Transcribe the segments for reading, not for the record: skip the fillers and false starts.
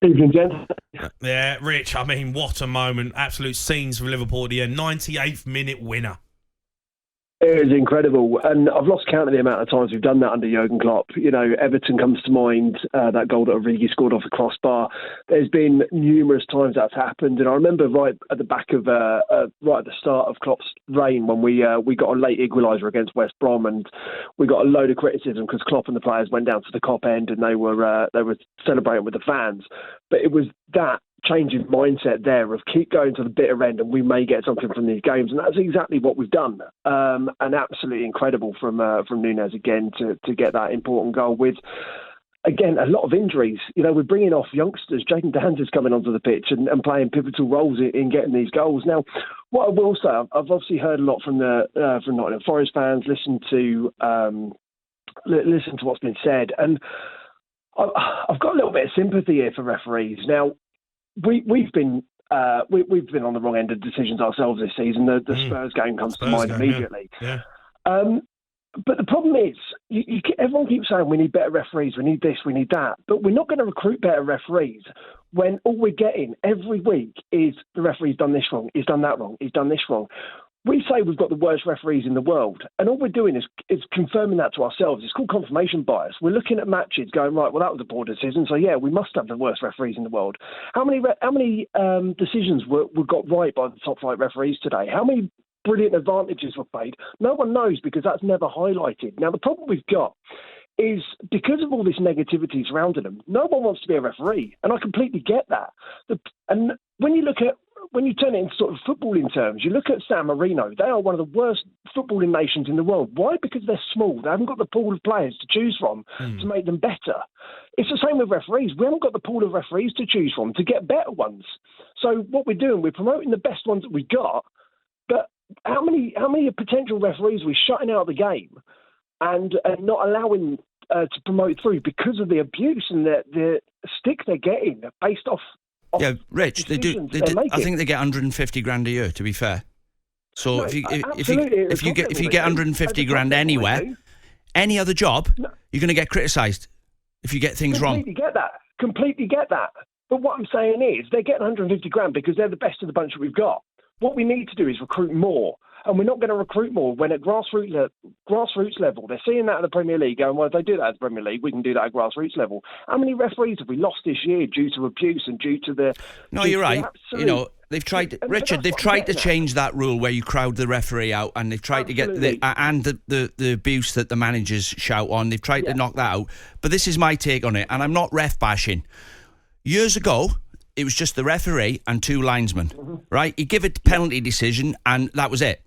Evening, gents. Yeah, Rich, I mean, what a moment. Absolute scenes for Liverpool at the end. 98th minute winner. It is incredible, and I've lost count of the amount of times we've done that under Jurgen Klopp. You know, Everton comes to mind, that goal that Origi scored off the crossbar. There's been numerous times that's happened, and I remember right at the back of, right at the start of Klopp's reign when we got a late equaliser against West Brom, and we got a load of criticism because Klopp and the players went down to the Kop end and they were celebrating with the fans. But it was that change in mindset there of keep going to the bitter end and we may get something from these games, and that's exactly what we've done. And absolutely incredible from Núñez again to get that important goal with, again, a lot of injuries. You know, we're bringing off youngsters. Jadon Danzer's coming onto the pitch and playing pivotal roles in getting these goals. Now, what I will say, I've obviously heard a lot from Nottingham Forest fans, listen to what's been said, and I've got a little bit of sympathy here for referees. Now, we've been on the wrong end of decisions ourselves this season. The Spurs game comes to mind immediately. Yeah. But the problem is, everyone keeps saying we need better referees, we need this, we need that. But we're not going to recruit better referees when all we're getting every week is the referee's done this wrong, he's done that wrong, he's done this wrong. We say we've got the worst referees in the world, and all we're doing is confirming that to ourselves. It's called confirmation bias. We're looking at matches going, right, well, that was a poor decision, so yeah, we must have the worst referees in the world. How many decisions were got right by the top flight referees today? How many brilliant advantages were played? No one knows because that's never highlighted. Now, the problem we've got is because of all this negativity surrounding them, no one wants to be a referee, and I completely get that. And when you turn it into sort of footballing terms, you look at San Marino, they are one of the worst footballing nations in the world. Why? Because they're small. They haven't got the pool of players to choose from to make them better. It's the same with referees. We haven't got the pool of referees to choose from to get better ones. So what we're doing, we're promoting the best ones that we got, but how many potential referees are we shutting out of the game and not allowing to promote through because of the abuse and the stick they're getting based off. Yeah, Rich, they do. I think they get 150 grand a year. To be fair, so no, if you get 150 grand anywhere, any other job, you're going to get criticised if you get things wrong. Completely get that. But what I'm saying is, they're getting 150 grand because they're the best of the bunch that we've got. What we need to do is recruit more. And we're not going to recruit more when at grassroots level, they're seeing that at the Premier League, going, well, if they do that at the Premier League, we can do that at grassroots level. How many referees have we lost this year due to abuse and due to the... No, you're right. You know, they've tried, Richard, they've tried to change that rule where you crowd the referee out, and they've tried to get the abuse that the managers shout on. They've tried to knock that out. But this is my take on it, and I'm not ref bashing. Years ago, it was just the referee and two linesmen, right? He'd give a penalty decision, and that was it.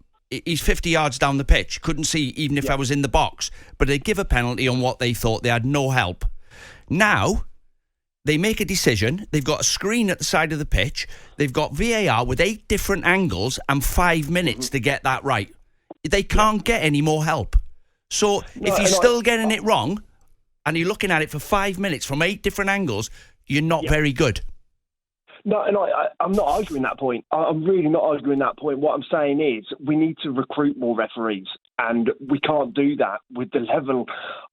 He's 50 yards down the pitch. Couldn't see even if I was in the box. But they'd give a penalty on what they thought. They had no help. Now, they make a decision. They've got a screen at the side of the pitch. They've got VAR with 8 different angles and 5 minutes to get that right. They can't get any more help. So if you're still getting it wrong and you're looking at it for 5 minutes from 8 different angles, you're not very good. No, and I'm not arguing that point. I'm really not arguing that point. What I'm saying is we need to recruit more referees, and we can't do that with the level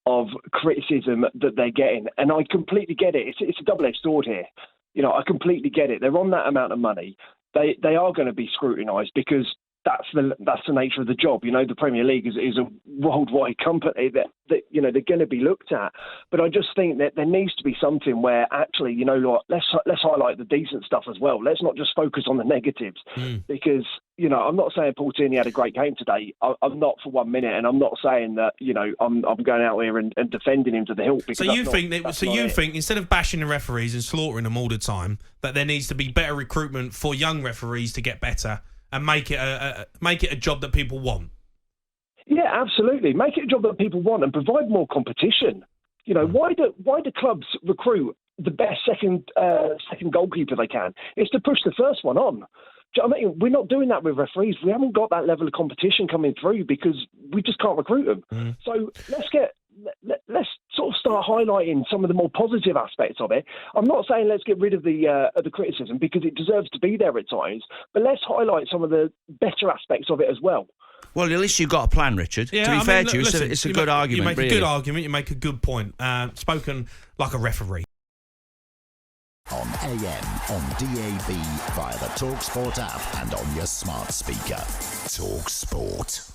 of criticism that they're getting. And I completely get it. It's a double-edged sword here. You know, I completely get it. They're on that amount of money. They are going to be scrutinised because that's the nature of the job. You know, the Premier League is a worldwide company that you know, they're going to be looked at. But I just think that there needs to be something where actually, you know, like, let's highlight the decent stuff as well. Let's not just focus on the negatives because, you know, I'm not saying Paul Tierney had a great game today. I'm not for 1 minute, and I'm not saying that, you know, I'm going out here and defending him to the hilt. So you think instead of bashing the referees and slaughtering them all the time, that there needs to be better recruitment for young referees to get better and make it a job that people want? Yeah, absolutely. Make it a job that people want and provide more competition. You know, why do clubs recruit the best second goalkeeper they can? It's to push the first one on. Do you know what I mean? We're not doing that with referees. We haven't got that level of competition coming through because we just can't recruit them. So let's sort of start highlighting some of the more positive aspects of it. I'm not saying let's get rid of the criticism because it deserves to be there at times, but let's highlight some of the better aspects of it as well. Well, at least you've got a plan, Richard. Yeah, to be fair to you, it's a good argument. You make really. a good argument. You make a good point. Spoken like a referee. On AM on DAB via the talkSPORT app and on your smart speaker. talkSPORT.